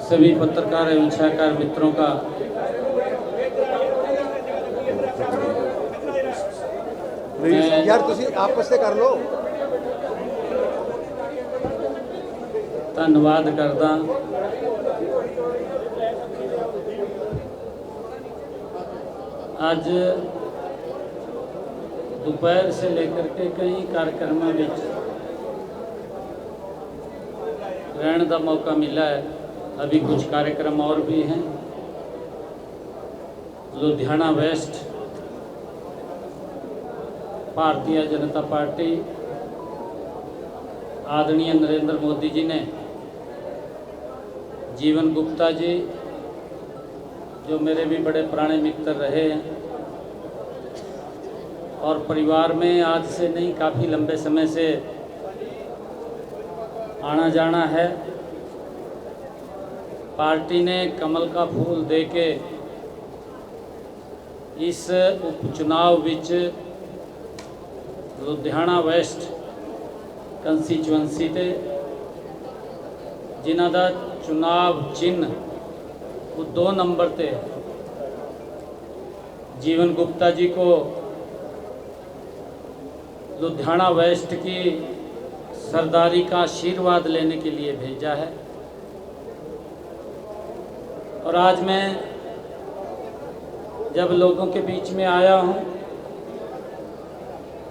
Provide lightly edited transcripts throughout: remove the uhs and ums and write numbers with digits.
सभी पत्रकार एवं छायाकार मित्रों का यार तुसी आपस से कर लो। धन्यवाद करदा। आज दोपहर से लेकर के कई कार्यक्रमों में रहने का मौका मिला है। अभी कुछ कार्यक्रम और भी हैं। लुधियाना वेस्ट भारतीय जनता पार्टी आदरणीय नरेंद्र मोदी जी ने जीवन गुप्ता जी जो मेरे भी बड़े पुराने मित्र रहे हैं और परिवार में आज से नहीं काफ़ी लंबे समय से आना जाना है। पार्टी ने कमल का फूल देके इस उपचुनाव विच लुधियाना वेस्ट कंस्टीचुएंसी ते जिन्हां दा चुनाव चिन्ह वो 2 नंबर ते जीवन गुप्ता जी को लुधियाना वेस्ट की सरदारी का आशीर्वाद लेने के लिए भेजा है। और आज मैं जब लोगों के बीच में आया हूं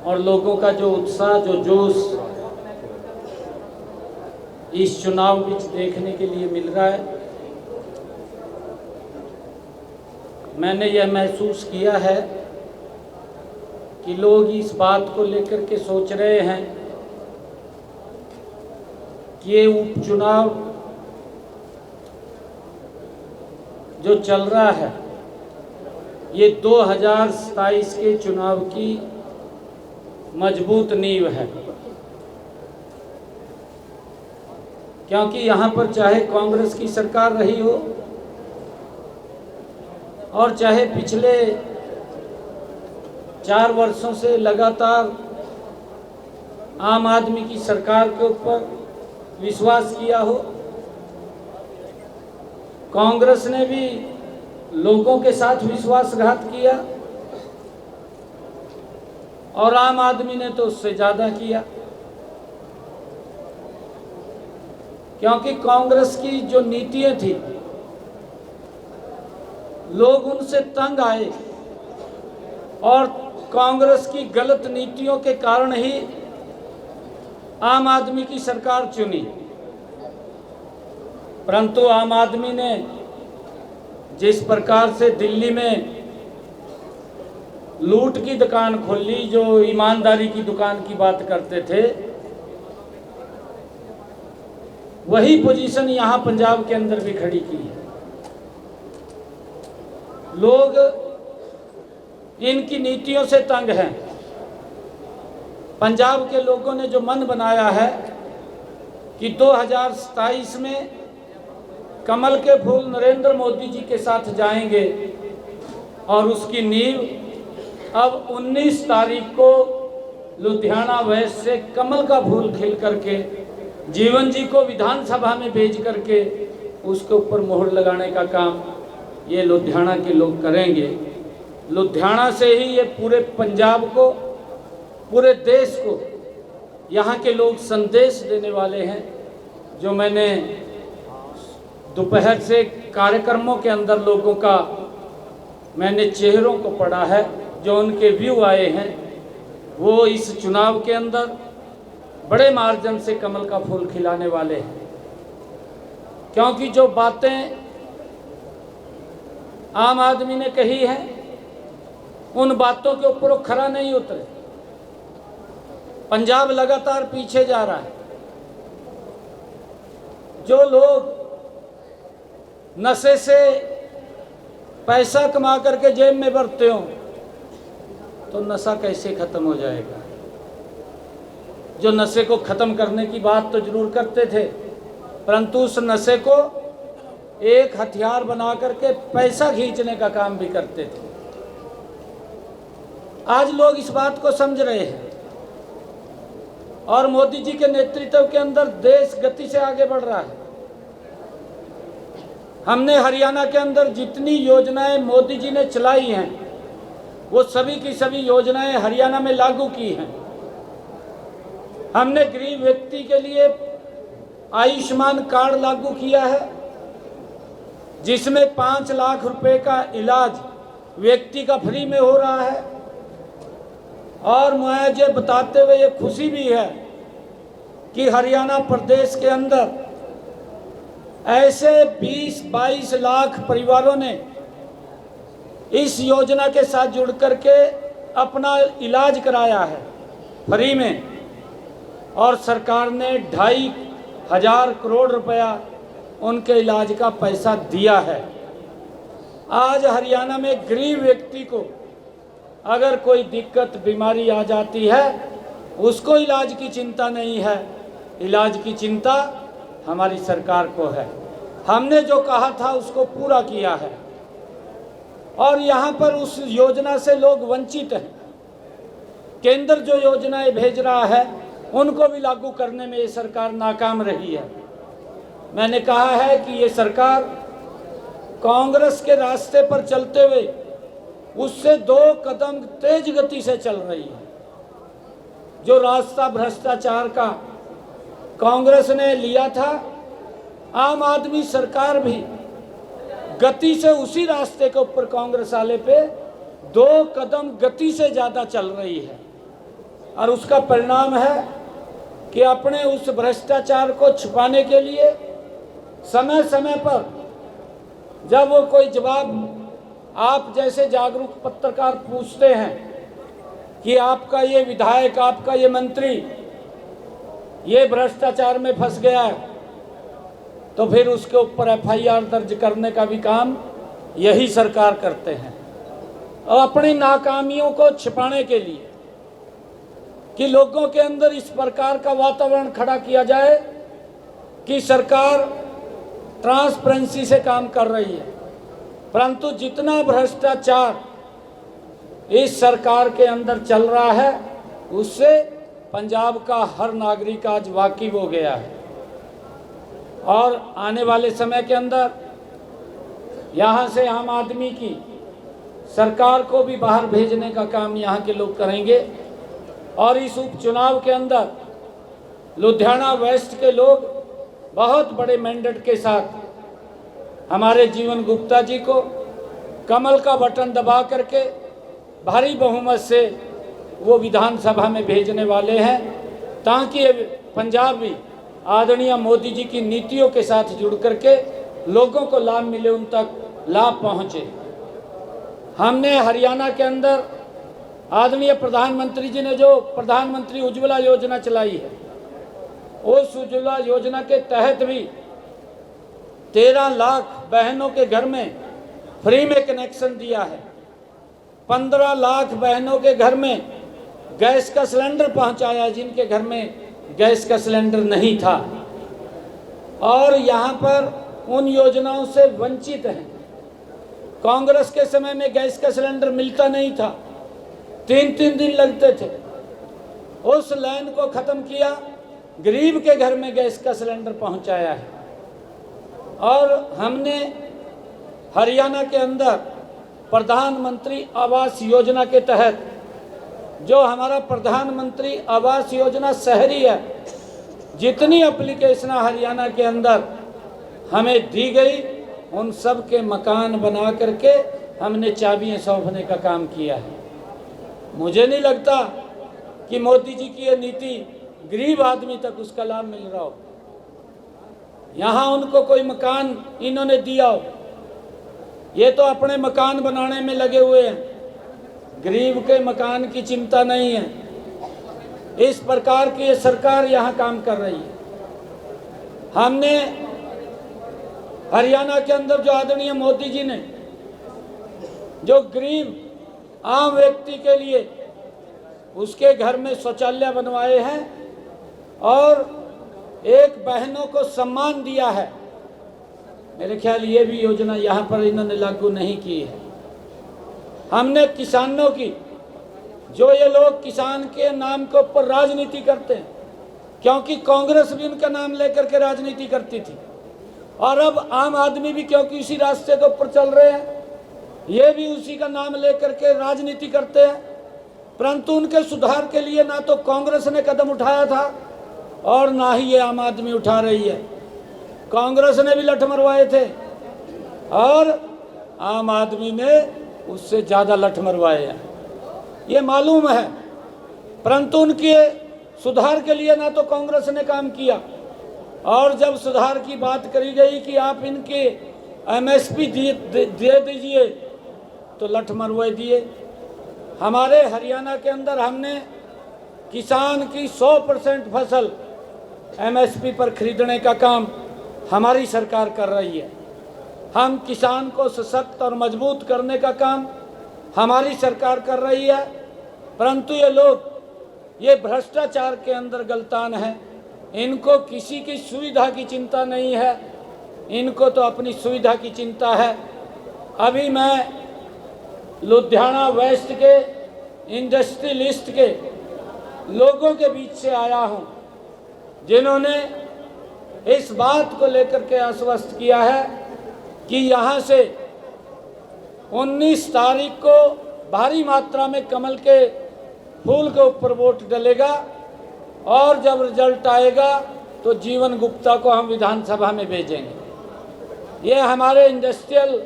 और लोगों का जो उत्साह जो जोश इस चुनाव में देखने के लिए मिल रहा है, मैंने यह महसूस किया है कि लोग इस बात को लेकर के सोच रहे हैं कि ये उपचुनाव जो चल रहा है ये 2027 के चुनाव की मजबूत नींव है। क्योंकि यहाँ पर चाहे कांग्रेस की सरकार रही हो और चाहे पिछले 4 वर्षों से लगातार आम आदमी की सरकार के ऊपर विश्वास किया हो, कांग्रेस ने भी लोगों के साथ विश्वासघात किया और आम आदमी ने तो उससे ज़्यादा किया। क्योंकि कांग्रेस की जो नीतियां थी लोग उनसे तंग आए और कांग्रेस की गलत नीतियों के कारण ही आम आदमी की सरकार चुनी। परंतु आम आदमी ने जिस प्रकार से दिल्ली में लूट की दुकान खोली, जो ईमानदारी की दुकान की बात करते थे, वही पोजीशन यहाँ पंजाब के अंदर भी खड़ी की है। लोग इनकी नीतियों से तंग हैं। पंजाब के लोगों ने जो मन बनाया है कि 2027 में कमल के फूल नरेंद्र मोदी जी के साथ जाएंगे और उसकी नींव अब 19 तारीख को लुधियाना वेस्ट से कमल का फूल खिल करके जीवन जी को विधानसभा में भेज करके उसके ऊपर मोहर लगाने का काम ये लुधियाना के लोग करेंगे। लुधियाना से ही ये पूरे पंजाब को, पूरे देश को यहाँ के लोग संदेश देने वाले हैं। जो मैंने दोपहर से कार्यक्रमों के अंदर लोगों का मैंने चेहरों को पढ़ा है, जो उनके व्यू आए हैं, वो इस चुनाव के अंदर बड़े मार्जिन से कमल का फूल खिलाने वाले हैं। क्योंकि जो बातें आम आदमी ने कही है उन बातों के ऊपर वो खरा नहीं उतरे। पंजाब लगातार पीछे जा रहा है। जो लोग नशे से पैसा कमा करके जेब में भरते हो तो नशा कैसे खत्म हो जाएगा। जो नशे को खत्म करने की बात तो जरूर करते थे, परंतु उस नशे को एक हथियार बना करके पैसा खींचने का काम भी करते थे। आज लोग इस बात को समझ रहे हैं और मोदी जी के नेतृत्व के अंदर देश गति से आगे बढ़ रहा है। हमने हरियाणा के अंदर जितनी योजनाएं मोदी जी ने चलाई हैं वो सभी की सभी योजनाएं हरियाणा में लागू की हैं। हमने गरीब व्यक्ति के लिए आयुष्मान कार्ड लागू किया है, जिसमें 5 लाख रुपए का इलाज व्यक्ति का फ्री में हो रहा है। और मुझे बताते हुए ये खुशी भी है कि हरियाणा प्रदेश के अंदर ऐसे 20-22 लाख परिवारों ने इस योजना के साथ जुड़ करके अपना इलाज कराया है फ्री में, और सरकार ने 2,500 करोड़ रुपया उनके इलाज का पैसा दिया है। आज हरियाणा में गरीब व्यक्ति को अगर कोई दिक्कत बीमारी आ जाती है, उसको इलाज की चिंता नहीं है, इलाज की चिंता हमारी सरकार को है। हमने जो कहा था उसको पूरा किया है, और यहाँ पर उस योजना से लोग वंचित हैं। केंद्र जो योजनाएं भेज रहा है उनको भी लागू करने में ये सरकार नाकाम रही है। मैंने कहा है कि ये सरकार कांग्रेस के रास्ते पर चलते हुए उससे 2 कदम तेज गति से चल रही है। जो रास्ता भ्रष्टाचार का कांग्रेस ने लिया था, आम आदमी सरकार भी गति से उसी रास्ते के ऊपर कांग्रेस वाले पे 2 कदम गति से ज़्यादा चल रही है। और उसका परिणाम है कि अपने उस भ्रष्टाचार को छुपाने के लिए समय समय पर जब वो कोई जवाब आप जैसे जागरूक पत्रकार पूछते हैं कि आपका ये विधायक, आपका ये मंत्री ये भ्रष्टाचार में फंस गया है, तो फिर उसके ऊपर FIR दर्ज करने का भी काम यही सरकार करते हैं, और अपनी नाकामियों को छिपाने के लिए कि लोगों के अंदर इस प्रकार का वातावरण खड़ा किया जाए कि सरकार ट्रांसपेरेंसी से काम कर रही है। परंतु जितना भ्रष्टाचार इस सरकार के अंदर चल रहा है उससे पंजाब का हर नागरिक आज वाकिफ हो गया है। और आने वाले समय के अंदर यहाँ से आम आदमी की सरकार को भी बाहर भेजने का काम यहाँ के लोग करेंगे। और इस उपचुनाव के अंदर लुधियाना वेस्ट के लोग बहुत बड़े मैंडेट के साथ हमारे जीवन गुप्ता जी को कमल का बटन दबा करके भारी बहुमत से वो विधानसभा में भेजने वाले हैं, ताकि पंजाब भी आदरणीय मोदी जी की नीतियों के साथ जुड़ करके लोगों को लाभ मिले, उन तक लाभ पहुँचे। हमने हरियाणा के अंदर आदरणीय प्रधानमंत्री जी ने जो प्रधानमंत्री उज्ज्वला योजना चलाई है, उस उज्ज्वला योजना के तहत भी 13 लाख बहनों के घर में फ्री में कनेक्शन दिया है। 15 लाख बहनों के घर में गैस का सिलेंडर पहुंचाया जिनके घर में गैस का सिलेंडर नहीं था। और यहाँ पर उन योजनाओं से वंचित हैं। कांग्रेस के समय में गैस का सिलेंडर मिलता नहीं था, 3-3 दिन लगते थे। उस लाइन को ख़त्म किया, गरीब के घर में गैस का सिलेंडर पहुंचाया है। और हमने हरियाणा के अंदर प्रधानमंत्री आवास योजना के तहत जो हमारा प्रधानमंत्री आवास योजना शहरी है, जितनी एप्लीकेशन हरियाणा के अंदर हमें दी गई उन सब के मकान बना करके हमने चाबियां सौंपने का काम किया है। मुझे नहीं लगता कि मोदी जी की ये नीति गरीब आदमी तक उसका लाभ मिल रहा हो। यहाँ उनको कोई मकान इन्होंने दिया हो, ये तो अपने मकान बनाने में लगे हुए हैं, गरीब के मकान की चिंता नहीं है। इस प्रकार की ये सरकार यहाँ काम कर रही है। हमने हरियाणा के अंदर जो आदरणीय मोदी जी ने जो गरीब आम व्यक्ति के लिए उसके घर में शौचालय बनवाए हैं और एक बहनों को सम्मान दिया है, मेरे ख्याल ये भी योजना यहाँ पर इन्होंने लागू नहीं की है। हमने किसानों की, जो ये लोग किसान के नाम के ऊपर राजनीति करते हैं, क्योंकि कांग्रेस भी उनका नाम लेकर के राजनीति करती थी, और अब आम आदमी भी क्योंकि उसी रास्ते के ऊपर चल रहे हैं, ये भी उसी का नाम लेकर के राजनीति करते हैं। परंतु उनके सुधार के लिए ना तो कांग्रेस ने कदम उठाया था और ना ही ये आम आदमी उठा रही है। कांग्रेस ने भी लठ मरवाए थे और आम आदमी ने उससे ज़्यादा लठ मरवाए हैं, ये मालूम है। परंतु उनके सुधार के लिए ना तो कांग्रेस ने काम किया, और जब सुधार की बात करी गई कि आप इनके एमएसपी दे दीजिए तो लठ मरवा दिए। हमारे हरियाणा के अंदर हमने किसान की 100% फसल एमएसपी पर खरीदने का काम हमारी सरकार कर रही है। हम किसान को सशक्त और मजबूत करने का काम हमारी सरकार कर रही है। परंतु ये लोग ये भ्रष्टाचार के अंदर गलतान है, इनको किसी की सुविधा की चिंता नहीं है, इनको तो अपनी सुविधा की चिंता है। अभी मैं लुधियाना वेस्ट के इंडस्ट्रियलिस्ट के लोगों के बीच से आया हूं, जिन्होंने इस बात को लेकर के आश्वस्त किया है कि यहां से 19 तारीख को भारी मात्रा में कमल के फूल के ऊपर वोट डलेगा, और जब रिजल्ट आएगा तो जीवन गुप्ता को हम विधानसभा में भेजेंगे। ये हमारे इंडस्ट्रियल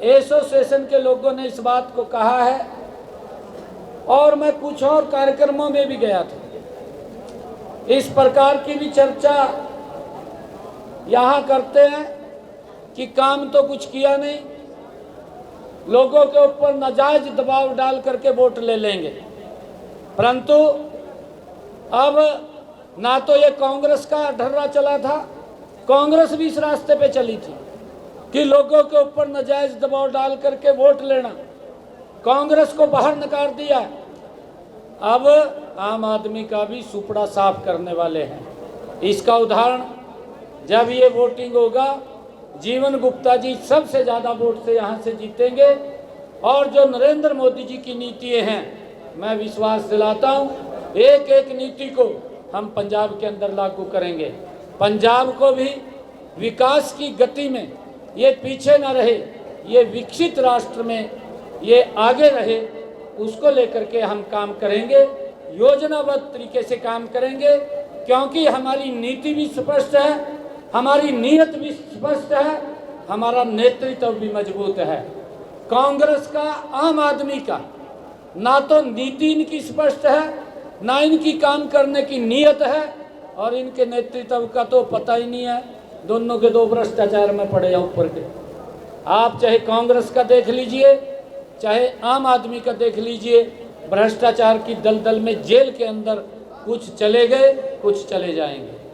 एसोसिएशन के लोगों ने इस बात को कहा है, और मैं कुछ और कार्यक्रमों में भी गया था। इस प्रकार की भी चर्चा यहाँ करते हैं कि काम तो कुछ किया नहीं, लोगों के ऊपर नाजायज दबाव डाल करके वोट ले लेंगे। परंतु अब ना तो ये कांग्रेस का ढर्रा चला था, कांग्रेस भी इस रास्ते पे चली थी कि लोगों के ऊपर नाजायज दबाव डाल करके वोट लेना, कांग्रेस को बाहर नकार दिया। अब आम आदमी का भी सुपड़ा साफ करने वाले हैं। इसका उदाहरण जब ये वोटिंग होगा, जीवन गुप्ता जी सबसे ज़्यादा वोट से यहाँ से जीतेंगे, और जो नरेंद्र मोदी जी की नीतियाँ हैं, मैं विश्वास दिलाता हूँ एक एक नीति को हम पंजाब के अंदर लागू करेंगे। पंजाब को भी विकास की गति में ये पीछे न रहे, ये विकसित राष्ट्र में ये आगे रहे, उसको लेकर के हम काम करेंगे, योजनाबद्ध तरीके से काम करेंगे। क्योंकि हमारी नीति भी स्पष्ट है, हमारी नीयत भी स्पष्ट है, हमारा नेतृत्व भी मजबूत है। कांग्रेस का, आम आदमी का ना तो नीति इनकी स्पष्ट है, ना इनकी काम करने की नीयत है, और इनके नेतृत्व का तो पता ही नहीं है। दोनों के दो भ्रष्टाचार में पड़े हैं ऊपर के। आप चाहे कांग्रेस का देख लीजिए, चाहे आम आदमी का देख लीजिए, भ्रष्टाचार की दलदल में जेल के अंदर कुछ चले गए, कुछ चले जाएंगे।